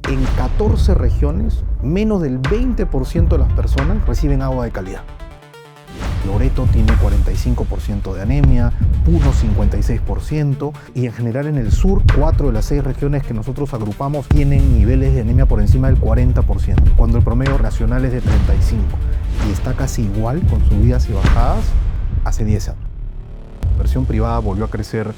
En 14 regiones, menos del 20% de las personas reciben agua de calidad. Loreto tiene 45% de anemia, Puno 56%, y en general en el sur, 4 de las 6 regiones que nosotros agrupamos tienen niveles de anemia por encima del 40%, cuando el promedio nacional es de 35%, y está casi igual con subidas y bajadas hace 10 años. La inversión privada volvió a crecer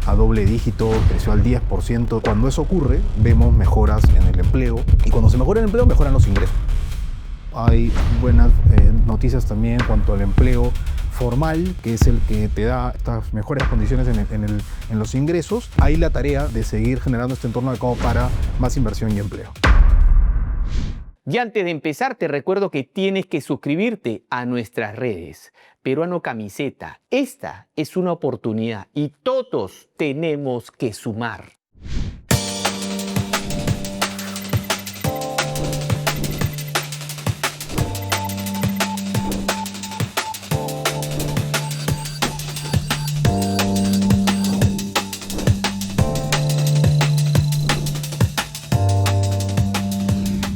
a doble dígito, creció al 10%. Cuando eso ocurre, vemos mejoras en el empleo, y cuando se mejora el empleo, mejoran los ingresos. Hay buenas noticias también en cuanto al empleo formal, que es el que te da estas mejores condiciones en los ingresos. Hay la tarea de seguir generando este entorno adecuado para más inversión y empleo. Y antes de empezar, te recuerdo que tienes que suscribirte a nuestras redes. Peruano Camiseta, esta es una oportunidad y todos tenemos que sumar.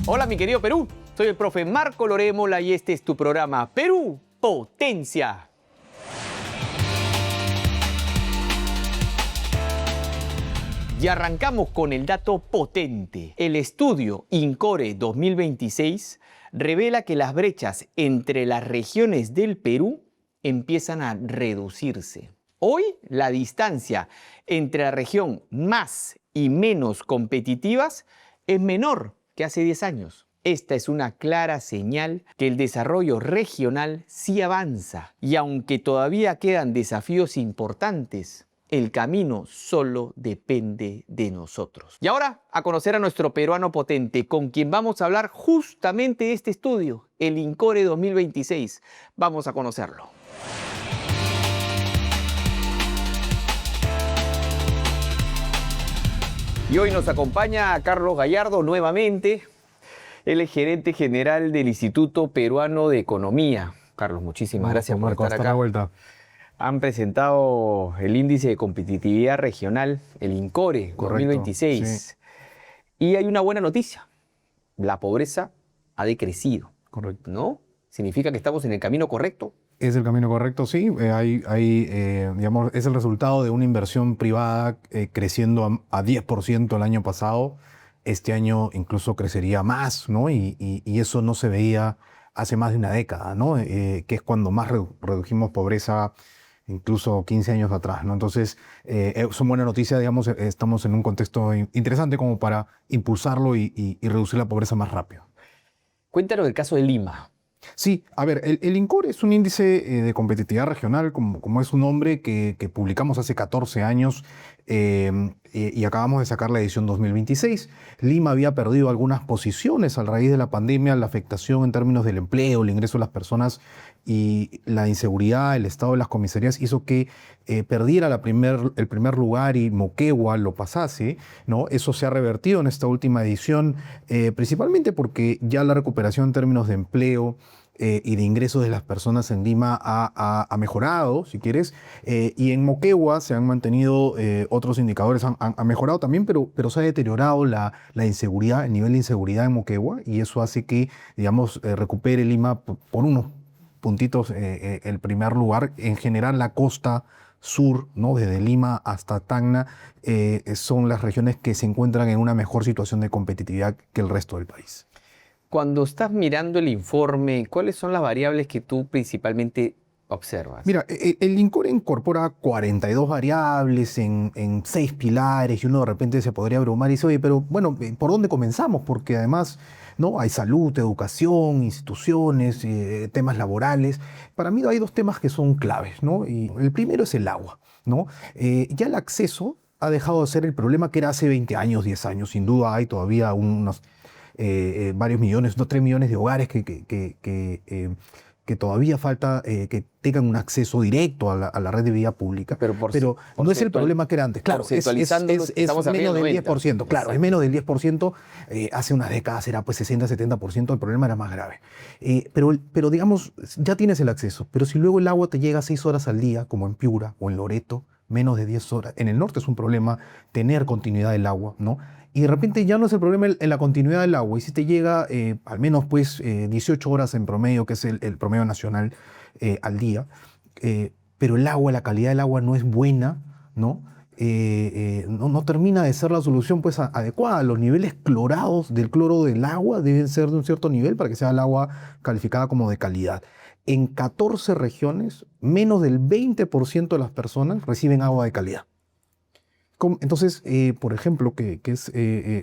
Hola mi querido Perú, soy el profe Marco Lorémola y este es tu programa Perú Potencia. Y arrancamos con el dato potente. El estudio INCORE 2026 revela que las brechas entre las regiones del Perú empiezan a reducirse. Hoy la distancia entre la región más y menos competitivas es menor que hace 10 años. Esta es una clara señal que el desarrollo regional sí avanza y aunque todavía quedan desafíos importantes, el camino solo depende de nosotros. Y ahora a conocer a nuestro peruano potente, con quien vamos a hablar justamente de este estudio, el INCORE 2026. Vamos a conocerlo. Y hoy nos acompaña Carlos Gallardo nuevamente. Él es gerente general del Instituto Peruano de Economía. Carlos, muchísimas gracias por estar acá. La vuelta. Han presentado el índice de competitividad regional, el INCORE 2026. Sí. Y hay una buena noticia. La pobreza ha decrecido. Correcto. ¿No? ¿Significa que estamos en el camino correcto? Es el camino correcto, sí. Digamos, es el resultado de una inversión privada creciendo a 10% el año pasado. Este año incluso crecería más, ¿no? Y eso no se veía hace más de una década, ¿no? Que es cuando más redujimos pobreza, incluso 15 años atrás, ¿no? Entonces, son buenas noticias, digamos, estamos en un contexto interesante como para impulsarlo y reducir la pobreza más rápido. Cuéntanos el caso de Lima. Sí, a ver, el INCORE es un índice de competitividad regional, como es su nombre, que publicamos hace 14 años y acabamos de sacar la edición 2026. Lima había perdido algunas posiciones a raíz de la pandemia, la afectación en términos del empleo, el ingreso de las personas y la inseguridad, el estado de las comisarías hizo que perdiera el primer lugar y Moquegua lo pasase, ¿no? Eso se ha revertido en esta última edición, principalmente porque ya la recuperación en términos de empleo y de ingresos de las personas en Lima ha mejorado, si quieres, y en Moquegua se han mantenido otros indicadores, han mejorado también, pero se ha deteriorado la inseguridad, el nivel de inseguridad en Moquegua, y eso hace que, digamos, recupere Lima por unos puntitos el primer lugar. En general, la costa sur, ¿no? Desde Lima hasta Tacna, son las regiones que se encuentran en una mejor situación de competitividad que el resto del país. Cuando estás mirando el informe, ¿cuáles son las variables que tú principalmente observas? Mira, el INCORE incorpora 42 variables en 6 pilares y uno de repente se podría abrumar y dice, oye, pero bueno, ¿por dónde comenzamos? Porque además, ¿no? Hay salud, educación, instituciones, temas laborales. Para mí hay 2 temas que son claves, ¿no? Y el primero es el agua, ¿no? Ya el acceso ha dejado de ser el problema que era hace 20 años, 10 años. Sin duda hay todavía varios millones, 2-3 millones de hogares que todavía falta que tengan un acceso directo a la red de vía pública, pero no es el problema que era antes. Claro, es menos del 10%, claro, es menos del 10%, hace unas décadas era pues 60-70%, el problema era más grave. Pero digamos, ya tienes el acceso, pero si luego el agua te llega 6 horas al día, como en Piura o en Loreto, menos de 10 horas. En el norte es un problema tener continuidad del agua, ¿no? Y de repente ya no es el problema en la continuidad del agua, y si te llega al menos pues 18 horas en promedio, que es el promedio nacional al día, pero el agua, la calidad del agua no es buena, ¿no? No termina de ser la solución pues adecuada. Los niveles clorados del cloro del agua deben ser de un cierto nivel para que sea el agua calificada como de calidad. En 14 regiones, menos del 20% de las personas reciben agua de calidad. Entonces, por ejemplo, que es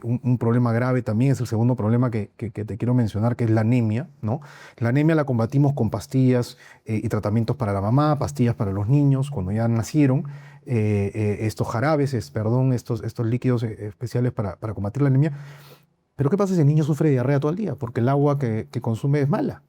un problema grave también, es el segundo problema que te quiero mencionar, que es la anemia, ¿no? La anemia la combatimos con pastillas y tratamientos para la mamá, pastillas para los niños cuando ya nacieron, estos jarabes, estos líquidos especiales para combatir la anemia. Pero ¿qué pasa si el niño sufre de diarrea todo el día? Porque el agua que consume es mala,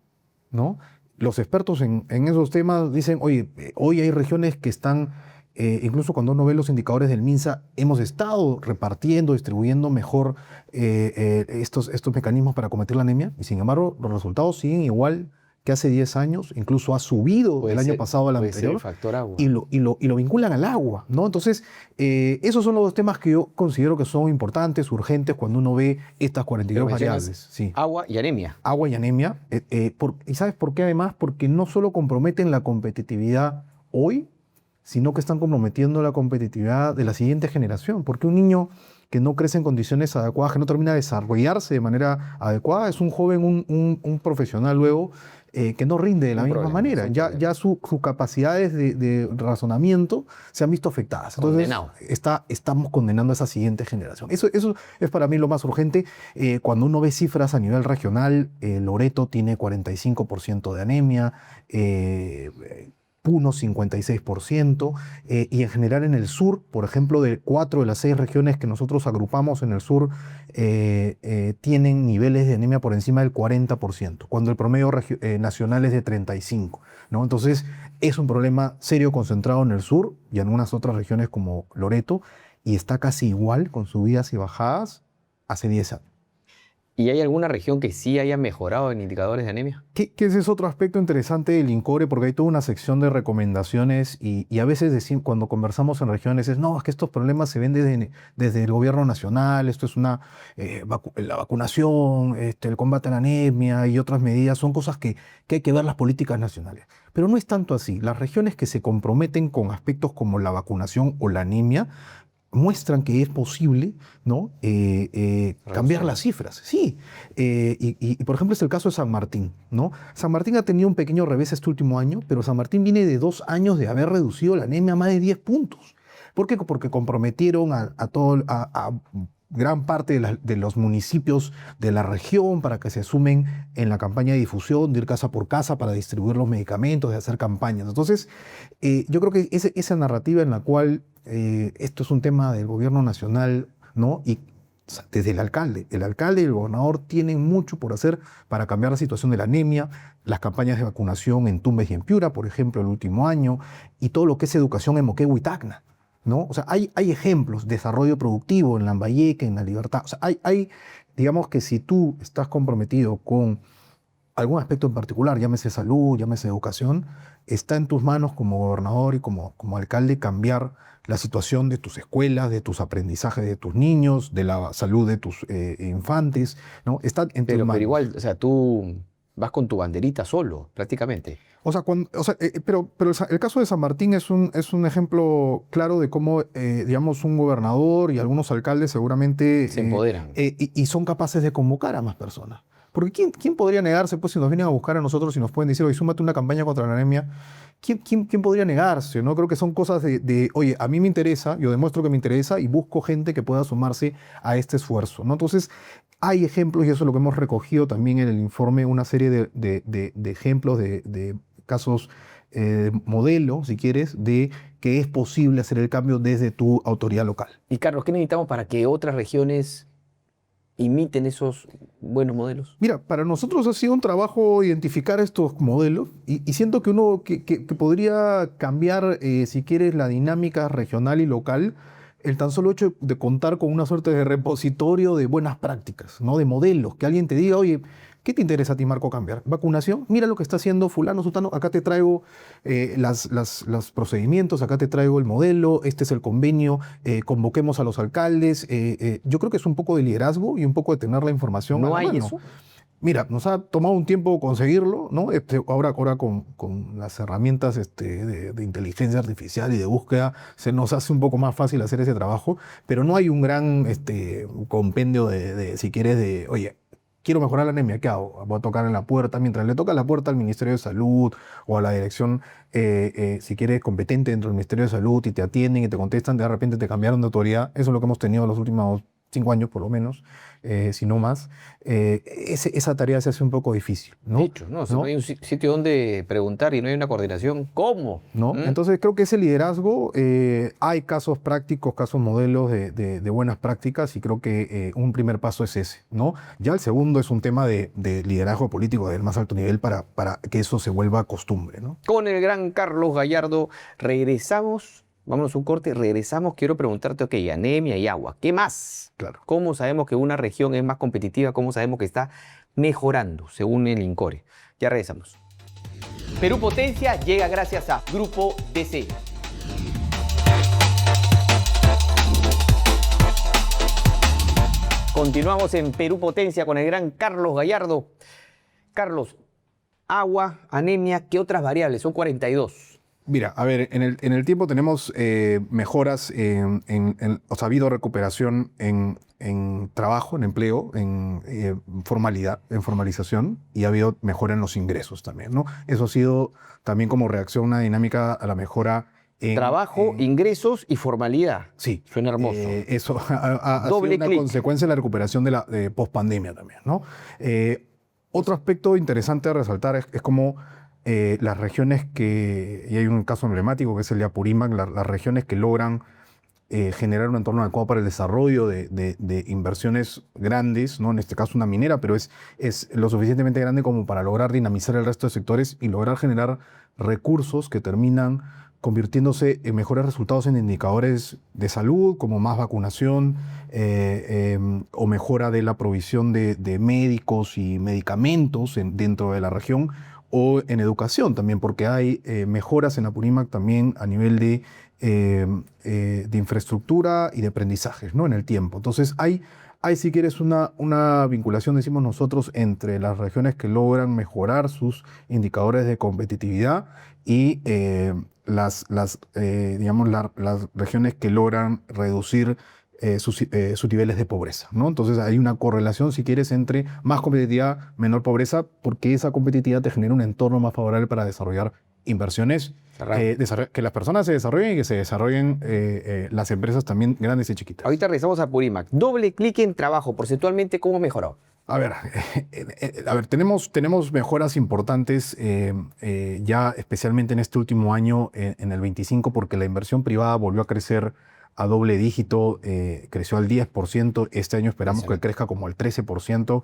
¿no? Los expertos en esos temas dicen, oye, hoy hay regiones que están... incluso cuando uno ve los indicadores del MINSA, hemos estado repartiendo, distribuyendo mejor estos mecanismos para combatir la anemia, y sin embargo los resultados siguen igual que hace 10 años, incluso ha subido del año pasado al anterior, el factor agua. y lo vinculan al agua, ¿no? Entonces, esos son los dos temas que yo considero que son importantes, urgentes, cuando uno ve estas 42 variables. Sí. Agua y anemia. Agua y anemia. ¿Y sabes por qué además? Porque no solo comprometen la competitividad hoy, sino que están comprometiendo la competitividad de la siguiente generación. Porque un niño que no crece en condiciones adecuadas, que no termina de desarrollarse de manera adecuada, es un joven, un profesional luego, que no rinde de la misma manera. Ya sus capacidades de razonamiento se han visto afectadas. Entonces, estamos condenando a esa siguiente generación. Eso es para mí lo más urgente. Cuando uno ve cifras a nivel regional, Loreto tiene 45% de anemia, Puno 56%, y en general en el sur, por ejemplo, de 4 de las 6 regiones que nosotros agrupamos en el sur, tienen niveles de anemia por encima del 40%, cuando el promedio nacional es de 35%, ¿no? Entonces es un problema serio concentrado en el sur y en algunas otras regiones como Loreto, y está casi igual con subidas y bajadas hace 10 años. ¿Y hay alguna región que sí haya mejorado en indicadores de anemia? Que ese es otro aspecto interesante del INCORE, porque hay toda una sección de recomendaciones y a veces cuando conversamos en regiones es, no, es que estos problemas se ven desde el gobierno nacional, esto es la vacunación, el combate a la anemia y otras medidas, son cosas que hay que ver las políticas nacionales. Pero no es tanto así. Las regiones que se comprometen con aspectos como la vacunación o la anemia muestran que es posible, ¿no? Cambiar las cifras. Sí. Y por ejemplo es el caso de San Martín, ¿no? San Martín ha tenido un pequeño revés este último año, pero San Martín viene de 2 años de haber reducido la anemia a más de 10 puntos. ¿Por qué? Porque comprometieron a gran parte de los municipios de la región para que se sumen en la campaña de difusión, de ir casa por casa para distribuir los medicamentos, de hacer campañas. Entonces, yo creo que esa narrativa en la cual esto es un tema del gobierno nacional, ¿no? Y desde el alcalde y el gobernador tienen mucho por hacer para cambiar la situación de la anemia, las campañas de vacunación en Tumbes y en Piura, por ejemplo, el último año, y todo lo que es educación en Moquegua y Tacna, ¿no? O sea, hay ejemplos, desarrollo productivo en Lambayeque, en La Libertad. O sea, digamos que si tú estás comprometido con algún aspecto en particular, llámese salud, llámese educación, está en tus manos como gobernador y como alcalde cambiar la situación de tus escuelas, de tus aprendizajes de tus niños, de la salud de tus infantes, ¿no? Está en tus manos. Pero igual, o sea, tú vas con tu banderita solo, prácticamente. Pero el caso de San Martín es un ejemplo claro de cómo, digamos, un gobernador y algunos alcaldes seguramente se empoderan. Y son capaces de convocar a más personas. Porque ¿quién podría negarse, pues, si nos vienen a buscar a nosotros y nos pueden decir, oye, súmate una campaña contra la anemia? ¿Quién podría negarse? ¿No? Creo que son cosas oye, a mí me interesa, yo demuestro que me interesa y busco gente que pueda sumarse a este esfuerzo, ¿no? Entonces, hay ejemplos, y eso es lo que hemos recogido también en el informe, una serie de ejemplos, de casos, modelo, si quieres, de que es posible hacer el cambio desde tu autoridad local. Y Carlos, ¿qué necesitamos para que otras regiones imiten esos buenos modelos? Mira, para nosotros ha sido un trabajo identificar estos modelos y siento que uno que podría cambiar, si quieres, la dinámica regional y local, el tan solo hecho de contar con una suerte de repositorio de buenas prácticas, ¿no? De modelos, que alguien te diga, oye, ¿qué te interesa a ti, Marco, cambiar? ¿Vacunación? Mira lo que está haciendo fulano, sutano, acá te traigo los procedimientos, acá te traigo el modelo, este es el convenio, convoquemos a los alcaldes. Yo creo que es un poco de liderazgo y un poco de tener la información a ¿No la hay mano. eso? Mira, nos ha tomado un tiempo conseguirlo, ¿no? Ahora con las herramientas de inteligencia artificial y de búsqueda se nos hace un poco más fácil hacer ese trabajo, pero no hay un gran compendio si quieres, oye, quiero mejorar la anemia, ¿qué hago? Voy a tocar en la puerta, mientras le toca la puerta al Ministerio de Salud o a la dirección, si quieres, competente dentro del Ministerio de Salud y te atienden y te contestan, de repente te cambiaron de autoridad. Eso es lo que hemos tenido los últimos 5 años, por lo menos, si no más. Esa tarea se hace un poco difícil, ¿no? De hecho, no, si no hay un sitio donde preguntar y no hay una coordinación, ¿cómo? ¿No? Entonces creo que ese liderazgo, hay casos prácticos, casos modelos de buenas prácticas y creo que un primer paso es ese, ¿no? Ya el segundo es un tema de liderazgo político del más alto nivel para que eso se vuelva costumbre, ¿no? Con el gran Carlos Gallardo regresamos. Vámonos a un corte, regresamos. Quiero preguntarte, ok, anemia y agua. ¿Qué más? Claro. ¿Cómo sabemos que una región es más competitiva? ¿Cómo sabemos que está mejorando, según el INCORE? Ya regresamos. Perú Potencia llega gracias a Grupo DC. Continuamos en Perú Potencia con el gran Carlos Gallardo. Carlos, agua, anemia, ¿qué otras variables? Son 42. Mira, a ver, en el tiempo tenemos mejoras, o sea, ha habido recuperación en trabajo, en empleo, en formalidad, en formalización, y ha habido mejora en los ingresos también, ¿no? Eso ha sido también como reacción a una dinámica a la mejora en... Trabajo, ingresos y formalidad. Sí. Suena hermoso. Eso ha sido Doble una clic. consecuencia de la recuperación de pospandemia también, ¿no? Otro aspecto interesante a resaltar es como las regiones y hay un caso emblemático que es el de Apurímac, las regiones que logran generar un entorno adecuado para el desarrollo de inversiones grandes, ¿no? En este caso una minera, pero es lo suficientemente grande como para lograr dinamizar el resto de sectores y lograr generar recursos que terminan convirtiéndose en mejores resultados en indicadores de salud, como más vacunación o mejora de la provisión de médicos y medicamentos dentro de la región, o en educación también, porque hay mejoras en Apurímac también a nivel de infraestructura y de aprendizajes, ¿no? En el tiempo. Entonces hay si quieres, una vinculación, decimos nosotros, entre las regiones que logran mejorar sus indicadores de competitividad y digamos, las regiones que logran reducir sus niveles de pobreza, ¿no? Entonces hay una correlación, si quieres, entre más competitividad, menor pobreza, porque esa competitividad te genera un entorno más favorable para desarrollar inversiones, que las personas se desarrollen y que se desarrollen las empresas también grandes y chiquitas. Ahorita regresamos a Apurímac. Doble clic en trabajo. Porcentualmente, ¿cómo ha mejorado? A ver, tenemos mejoras importantes ya especialmente en este último año, en el 25, porque la inversión privada volvió a crecer a doble dígito, creció al 10%, este año esperamos que crezca como al 13%,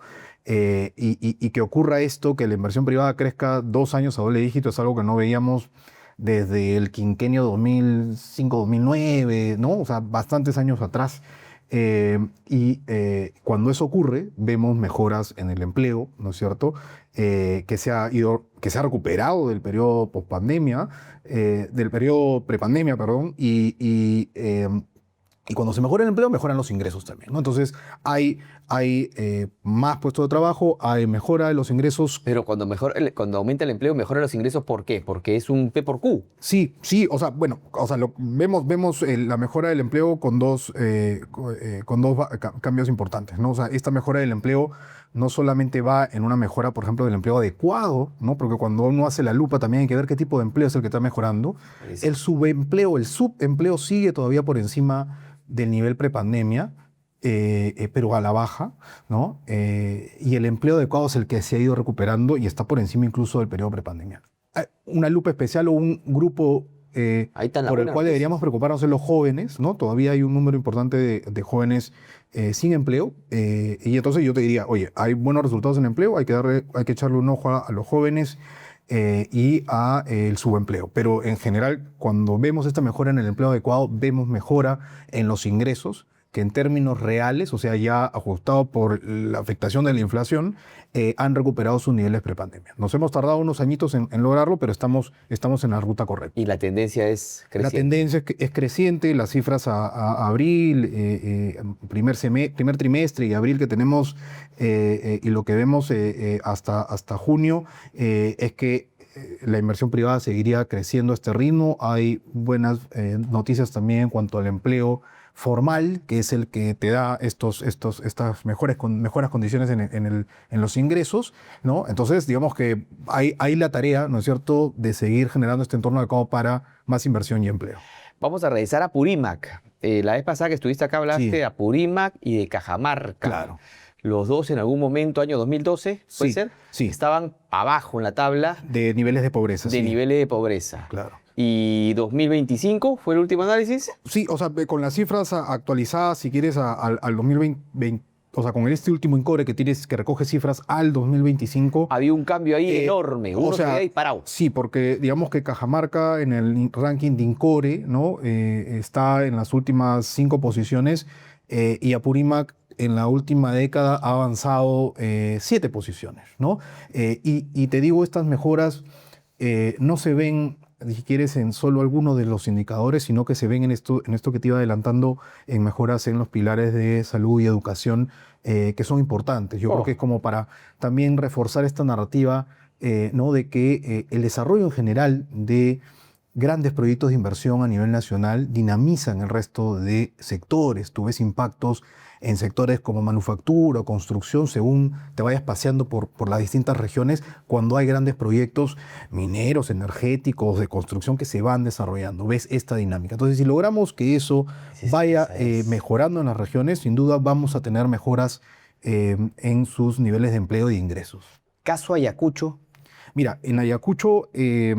y que ocurra esto, que la inversión privada crezca 2 años a doble dígito, es algo que no veíamos desde el quinquenio 2005-2009, ¿no? O sea, bastantes años atrás. Cuando eso ocurre, vemos mejoras en el empleo, ¿no es cierto? Que se ha recuperado del periodo pospandemia, del periodo prepandemia, perdón, y cuando se mejora el empleo, mejoran los ingresos también, ¿no? Entonces, hay más puestos de trabajo, hay mejora de los ingresos. Pero cuando aumenta el empleo, mejora los ingresos, ¿por qué? Porque es un P por Q. Sí, o sea, bueno, vemos la mejora del empleo con dos cambios importantes, ¿no? O sea, esta mejora del empleo no solamente va en una mejora, por ejemplo, del empleo adecuado, ¿no? Porque cuando uno hace la lupa también hay que ver qué tipo de empleo es el que está mejorando. Sí. El subempleo sigue todavía por encima del nivel prepandemia, pero a la baja, ¿no? Y el empleo adecuado es el que se ha ido recuperando y está por encima incluso del periodo prepandemia. Una lupa especial o un grupo por el cual deberíamos preocuparnos en los jóvenes, ¿no? Todavía hay un número importante de jóvenes sin empleo, y entonces yo te diría, oye, hay buenos resultados en empleo, hay que echarle un ojo a los jóvenes. y a el subempleo. Pero en general, cuando vemos esta mejora en el empleo adecuado, vemos mejora en los ingresos, que en términos reales, o sea, ya ajustado por la afectación de la inflación, han recuperado sus niveles prepandemia. Nos hemos tardado unos añitos en lograrlo, pero estamos en la ruta correcta. Y la tendencia es La creciente. tendencia es creciente, las cifras a abril, primer trimestre y abril que tenemos y lo que vemos hasta junio es que la inversión privada seguiría creciendo a este ritmo. Hay buenas noticias también en cuanto al empleo formal, que es el que te da estas mejores condiciones en los ingresos, ¿no? Entonces, digamos que hay la tarea, ¿no es cierto?, de seguir generando este entorno adecuado para más inversión y empleo. Vamos a regresar a Apurímac. La vez pasada que estuviste acá hablaste Sí. de Apurímac y de Cajamarca. Claro. Los dos en algún momento, año 2012, ¿puede Sí, ser? sí. Estaban abajo en la tabla De niveles de pobreza. de sí. niveles de pobreza. Claro. ¿Y 2025 fue el último análisis? Sí, o sea, con las cifras actualizadas, si quieres, al 2020, o sea, con este último INCORE que recoge cifras al 2025. Había un cambio ahí enorme, uno se había disparado. Sí, porque digamos que Cajamarca en el ranking de INCORE, ¿no? Está en las últimas 5 posiciones y Apurímac en la última década ha avanzado 7 posiciones, ¿no? Y te digo, estas mejoras no se ven, si quieres, en solo algunos de los indicadores, sino que se ven en esto que te iba adelantando, en mejoras en los pilares de salud y educación, que son importantes. Yo creo que es como para también reforzar esta narrativa, ¿no?, de que el desarrollo en general de grandes proyectos de inversión a nivel nacional dinamizan el resto de sectores. Tú ves impactos en sectores como manufactura o construcción según te vayas paseando por las distintas regiones cuando hay grandes proyectos mineros, energéticos, de construcción que se van desarrollando. Ves esta dinámica. Entonces, si logramos que eso vaya mejorando en las regiones, sin duda vamos a tener mejoras en sus niveles de empleo y de ingresos. Caso Ayacucho. Mira, en Ayacucho es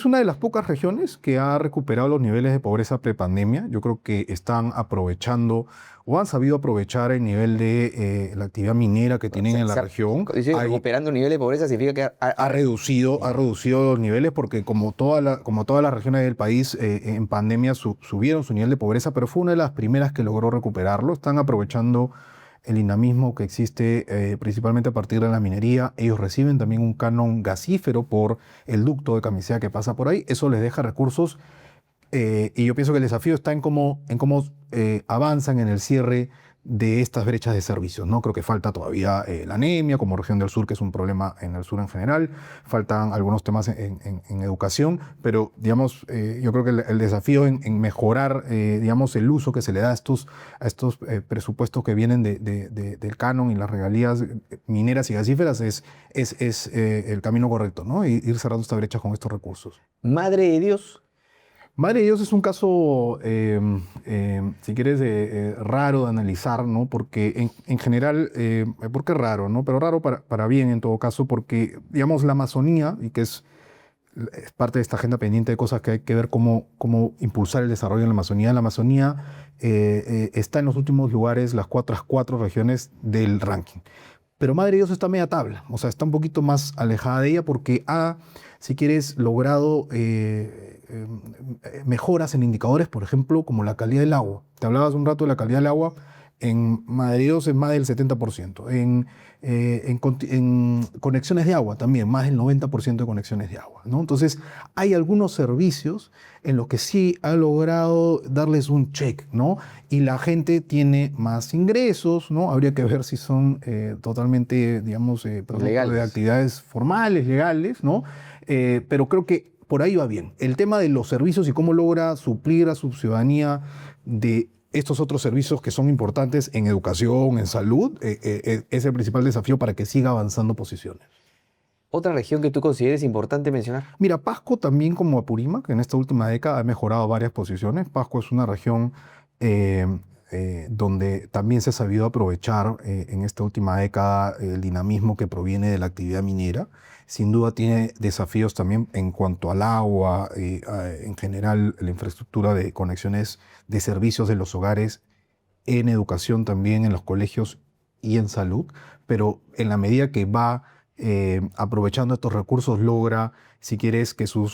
una de las pocas regiones que ha recuperado los niveles de pobreza prepandemia. Yo creo que están aprovechando o han sabido aprovechar el nivel de la actividad minera que tienen en la región. Recuperando el nivel de pobreza significa que ha reducido los niveles porque como todas las regiones del país en pandemia subieron su nivel de pobreza, pero fue una de las primeras que logró recuperarlo. Están aprovechando el dinamismo que existe principalmente a partir de la minería. Ellos reciben también un canon gasífero por el ducto de Camisea que pasa por ahí. Eso les deja recursos y yo pienso que el desafío está en cómo avanzan en el cierre de estas brechas de servicios, ¿no? Creo que falta todavía la anemia como región del sur, que es un problema en el sur en general. Faltan algunos temas en educación, pero digamos, yo creo que el desafío en mejorar, digamos, el uso que se le da a estos presupuestos que vienen del canon y las regalías mineras y gasíferas es el camino correcto, ¿no? Y ir cerrando esta brecha con estos recursos. Madre de Dios. Madre de Dios es un caso, si quieres, raro de analizar, ¿no? Porque en general, ¿por qué raro, no? Pero raro para bien en todo caso, porque, digamos, la Amazonía, y que es parte de esta agenda pendiente de cosas que hay que ver cómo impulsar el desarrollo en la Amazonía está en los últimos lugares, las cuatro regiones del ranking. Pero Madre de Dios está a media tabla, o sea, está un poquito más alejada de ella porque ha, si quieres, logrado mejoras en indicadores, por ejemplo, como la calidad del agua. Te hablaba hace un rato de la calidad del agua. En Madre de Dios es más del 70%. En conexiones de agua también, más del 90% de conexiones de agua, ¿no? Entonces, hay algunos servicios en los que sí ha logrado darles un check, ¿no? Y la gente tiene más ingresos, ¿no? Habría que ver si son totalmente, digamos, producto de actividades formales, legales, ¿no? Pero creo que por ahí va bien. El tema de los servicios y cómo logra suplir a su ciudadanía de estos otros servicios que son importantes en educación, en salud, es el principal desafío para que siga avanzando posiciones. ¿Otra región que tú consideres importante mencionar? Mira, Pasco también como Apurímac, que en esta última década ha mejorado varias posiciones. Pasco es una región donde también se ha sabido aprovechar en esta última década el dinamismo que proviene de la actividad minera. Sin duda tiene desafíos también en cuanto al agua, en general la infraestructura de conexiones de servicios de los hogares, en educación también, en los colegios y en salud, pero en la medida que va aprovechando estos recursos, logra, si quieres, que su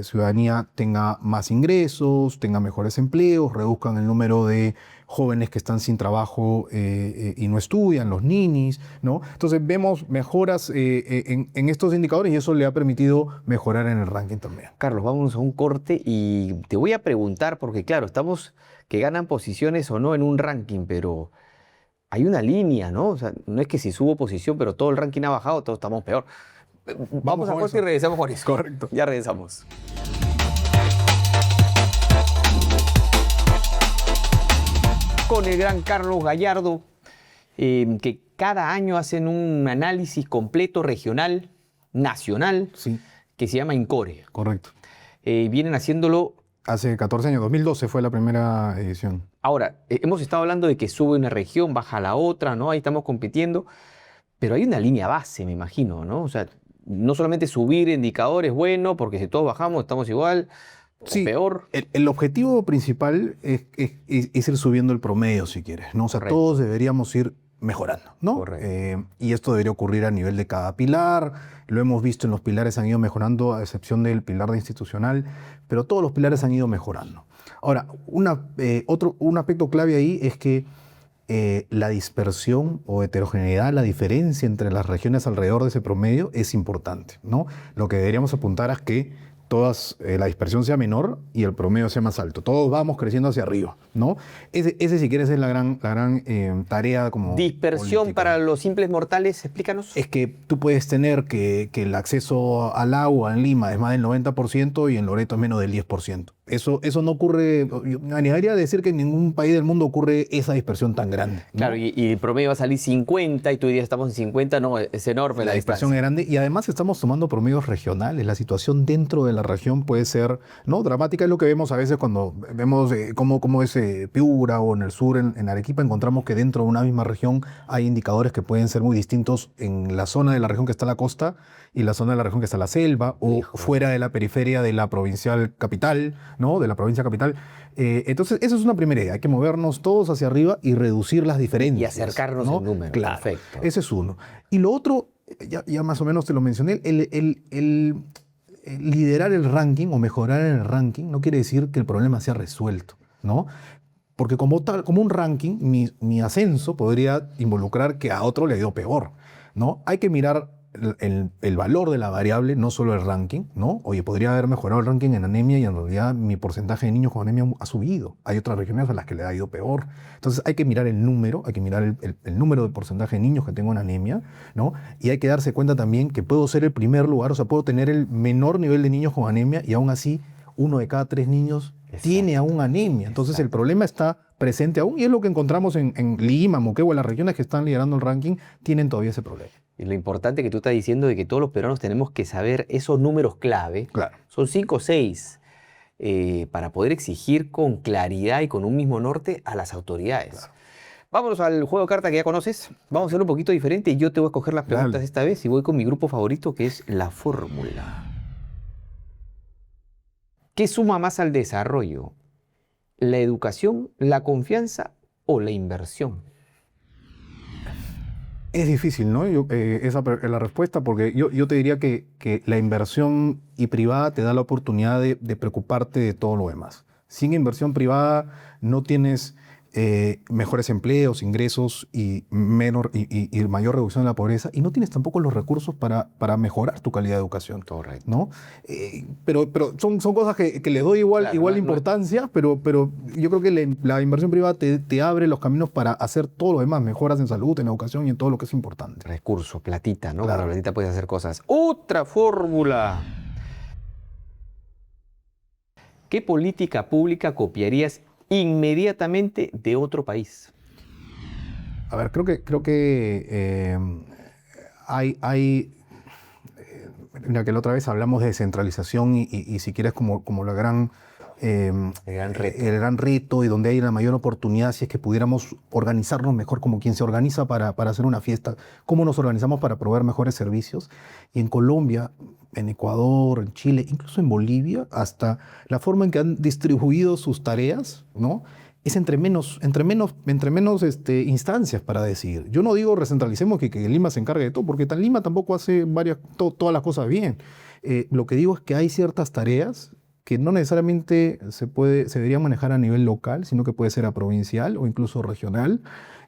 ciudadanía tenga más ingresos, tenga mejores empleos, reduzcan el número de jóvenes que están sin trabajo y no estudian, los ninis, ¿no? Entonces vemos mejoras en estos indicadores y eso le ha permitido mejorar en el ranking también. Carlos, vamos a un corte y te voy a preguntar, porque claro, estamos que ganan posiciones o no en un ranking, pero hay una línea, ¿no? O sea, no es que si subo posición, pero todo el ranking ha bajado, todos estamos peor. Vamos a con corte eso. y regresamos con eso. Correcto. Ya regresamos. Con el gran Carlos Gallardo, que cada año hacen un análisis completo regional, nacional, Sí, que se llama INCORE. correcto. Vienen haciéndolo. Hace 14 años, 2012 fue la primera edición. Ahora, hemos estado hablando de que sube una región, baja la otra, ¿no? Ahí estamos compitiendo, pero hay una línea base, me imagino, ¿no? O sea, no solamente subir indicadores, bueno, porque si todos bajamos estamos igual, o Sí, peor. el objetivo principal es ir subiendo el promedio, si quieres, ¿no? O sea, Correcto. todos deberíamos ir mejorando, ¿no? Correcto. Y esto debería ocurrir a nivel de cada pilar. Lo hemos visto en los pilares, han ido mejorando, a excepción del pilar de institucional, pero todos los pilares han ido mejorando. Ahora, un aspecto clave ahí es que la dispersión o heterogeneidad, la diferencia entre las regiones alrededor de ese promedio es importante, ¿no? Lo que deberíamos apuntar es que la dispersión sea menor y el promedio sea más alto. Todos vamos creciendo hacia arriba, ¿no? Ese si quieres, es la gran tarea como Dispersión política. para los simples mortales, explícanos. Es que tú puedes tener que el acceso al agua en Lima es más del 90% y en Loreto es menos del 10%. Eso no ocurre, yo me animaría a decir que en ningún país del mundo ocurre esa dispersión tan grande, ¿no? Claro, y el promedio va a salir 50 y tú dirías estamos en 50, no, es enorme La la dispersión distancia. es grande y además estamos tomando promedios regionales. La situación dentro de la región puede ser, ¿no?, dramática. Es lo que vemos a veces cuando vemos cómo es Piura o en el sur, en Arequipa, encontramos que dentro de una misma región hay indicadores que pueden ser muy distintos en la zona de la región que está en la costa y la zona de la región que está en la selva o Hijo. fuera de la periferia de la provincial capital, ¿no?, de la provincia capital. Entonces, esa es una primera idea. Hay que movernos todos hacia arriba y reducir las diferencias. Y acercarnos ¿no? en número. Claro, Perfecto. ese es uno. Y lo otro, ya más o menos te lo mencioné, el liderar el ranking o mejorar en el ranking no quiere decir que el problema sea resuelto, ¿no? Porque como un ranking, mi ascenso podría involucrar que a otro le ha ido peor, ¿no? Hay que mirar el valor de la variable, no solo el ranking, ¿no? Oye, podría haber mejorado el ranking en anemia y en realidad mi porcentaje de niños con anemia ha subido. Hay otras regiones a las que le ha ido peor. Entonces hay que mirar el número, hay que mirar el número de porcentaje de niños que tengo en anemia, ¿no? Y hay que darse cuenta también que puedo ser el primer lugar, o sea, puedo tener el menor nivel de niños con anemia y aún así 1 de cada 3 niños tiene aún anemia. Entonces el problema está presente aún y es lo que encontramos en Lima, Moquegua, las regiones que están liderando el ranking tienen todavía ese problema. Y lo importante que tú estás diciendo de que todos los peruanos tenemos que saber esos números clave. Claro. Son 5 o 6 para poder exigir con claridad y con un mismo norte a las autoridades. Claro. Vámonos al juego de carta que ya conoces. Vamos a hacer un poquito diferente y yo te voy a escoger las preguntas Dale. esta vez y voy con mi grupo favorito que es la fórmula. ¿Qué suma más al desarrollo? ¿La educación, la confianza o la inversión? Es difícil, ¿no? Esa es la respuesta, porque yo te diría que la inversión y privada te da la oportunidad de preocuparte de todo lo demás. Sin inversión privada no tienes mejores empleos, ingresos y mayor reducción de la pobreza, y no tienes tampoco los recursos para mejorar tu calidad de educación. Correcto. ¿No? Pero son cosas que les doy igual Claro, no- importancia, pero yo creo que la inversión privada te abre los caminos para hacer todo lo demás, mejoras en salud, en educación y en todo lo que es importante. Recurso, platita, ¿no? Claro. Con la platita puedes hacer cosas. Otra fórmula. ¿Qué política pública copiarías inmediatamente de otro país? A ver, creo que mira, que la otra vez hablamos de descentralización y si quieres como la gran... El gran reto. el gran reto y donde hay la mayor oportunidad si es que pudiéramos organizarnos mejor como quien se organiza para hacer una fiesta, cómo nos organizamos para proveer mejores servicios. Y en Colombia, en Ecuador, en Chile, incluso en Bolivia, hasta la forma en que han distribuido sus tareas, ¿no? es entre menos instancias para decidir. Yo no digo recentralicemos que Lima se encargue de todo, porque Lima tampoco hace todas las cosas bien. Lo que digo es que hay ciertas tareas que no necesariamente se deberían manejar a nivel local, sino que puede ser a provincial o incluso regional,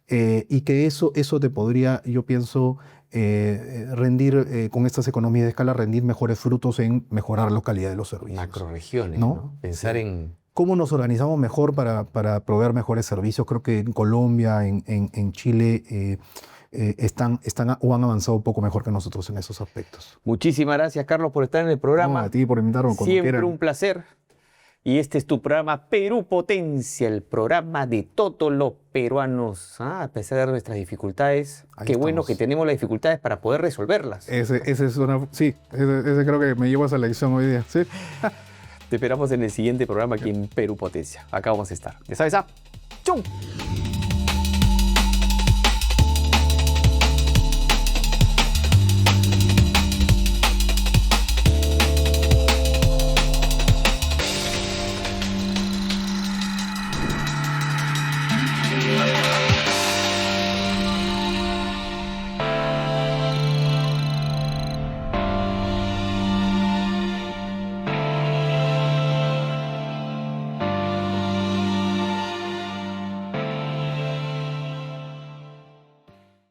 y que eso te podría, yo pienso, rendir, con estas economías de escala, rendir mejores frutos en mejorar la calidad de los servicios. Macroregiones, ¿no? ¿no? Pensar en... ¿Cómo nos organizamos mejor para proveer mejores servicios? Creo que en Colombia, en Chile, están o han avanzado un poco mejor que nosotros en esos aspectos. Muchísimas gracias, Carlos, por estar en el programa. No, a ti por invitarme cuando Siempre quieran. un placer. Y este es tu programa Perú Potencia, el programa de todos los peruanos. A pesar de nuestras dificultades, qué bueno que tenemos las dificultades para poder resolverlas. Ese creo que me llevo a esa lección hoy día. ¿Sí? Te esperamos en el siguiente programa aquí en Perú Potencia. Acá vamos a estar. ¿Ya sabes? ¡Chum!